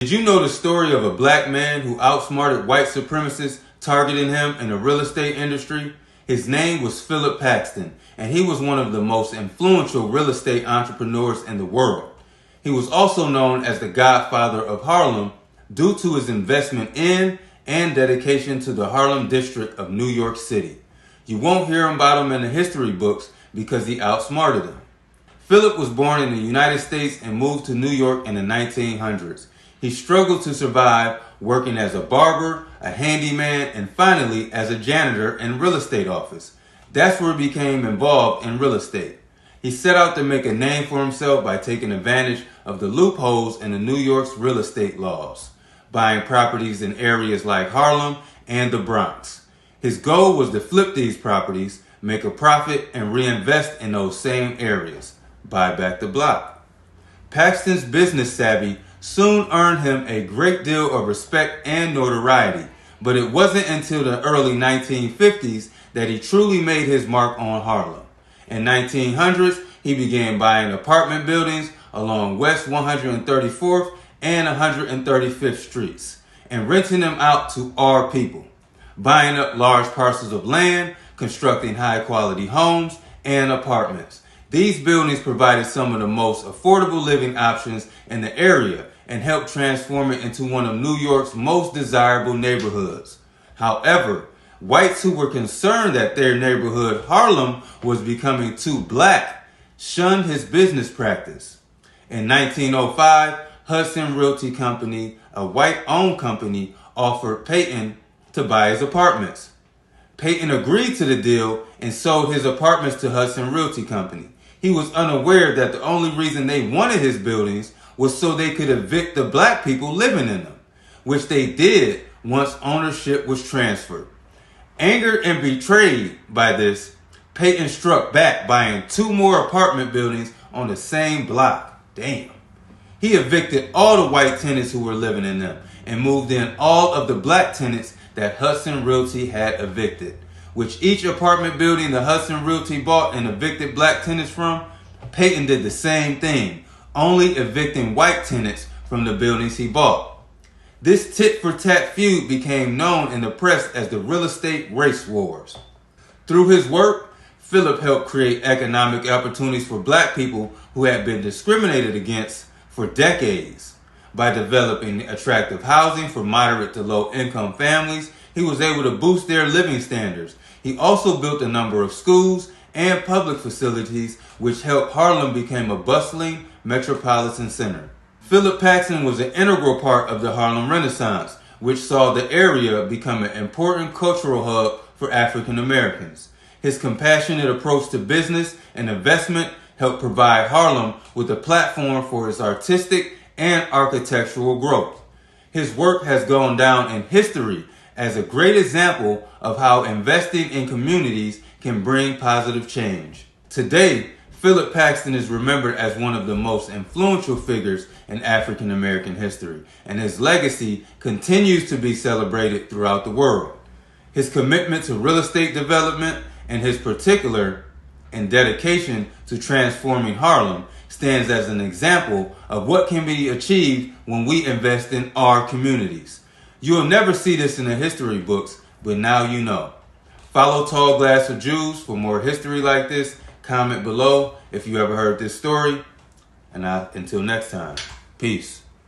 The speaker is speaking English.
Did you know the story of a black man who outsmarted white supremacists targeting him in the real estate industry? His name was Philip Paxton, and he was one of the most influential real estate entrepreneurs in the world. He was also known as the Godfather of Harlem due to his investment in and dedication to the Harlem district of New York City. You won't hear about him in the history books because he outsmarted them. Philip was born in the United States and moved to New York in the 1900s. He struggled to survive working as a barber, a handyman, and finally as a janitor in a real estate office. That's where he became involved in real estate. He set out to make a name for himself by taking advantage of the loopholes in the New York's real estate laws, buying properties in areas like Harlem and the Bronx. His goal was to flip these properties, make a profit, and reinvest in those same areas. Buy back the block. Paxton's business savvy soon earned him a great deal of respect and notoriety, but it wasn't until the early 1950s that he truly made his mark on Harlem. In 1900s, he began buying apartment buildings along West 134th and 135th Streets and renting them out to our people, buying up large parcels of land, constructing high-quality homes and apartments. These buildings provided some of the most affordable living options in the area and helped transform it into one of New York's most desirable neighborhoods. However, whites who were concerned that their neighborhood, Harlem, was becoming too black, shunned his business practice. In 1905, Hudson Realty Company, a white-owned company, offered Payton to buy his apartments. Payton agreed to the deal and sold his apartments to Hudson Realty Company. He was unaware that the only reason they wanted his buildings was so they could evict the black people living in them, which they did once ownership was transferred. Angered and betrayed by this, Payton struck back, buying 2 more apartment buildings on the same block. Damn. He evicted all the white tenants who were living in them and moved in all of the black tenants that Hudson Realty had evicted, which each apartment building the Hudson Realty bought and evicted black tenants from, Payton did the same thing, only evicting white tenants from the buildings he bought. This tit-for-tat feud became known in the press as the real estate race wars. Through his work, Philip helped create economic opportunities for black people who had been discriminated against for decades. By developing attractive housing for moderate to low income families, he was able to boost their living standards. He also built a number of schools and public facilities which helped Harlem become a bustling metropolitan center. Philip Paxton was an integral part of the Harlem Renaissance, which saw the area become an important cultural hub for African Americans. His compassionate approach to business and investment helped provide Harlem with a platform for its artistic and architectural growth. His work has gone down in history as a great example of how investing in communities can bring positive change. Today, Philip Paxton is remembered as one of the most influential figures in African American history, and his legacy continues to be celebrated throughout the world. His commitment to real estate development and his particular and dedication to transforming Harlem stands as an example of what can be achieved when we invest in our communities. You'll never see this in the history books, but now you know. Follow Tall Glass of Jews for more history like this. Comment below if you ever heard this story. And until next time, peace.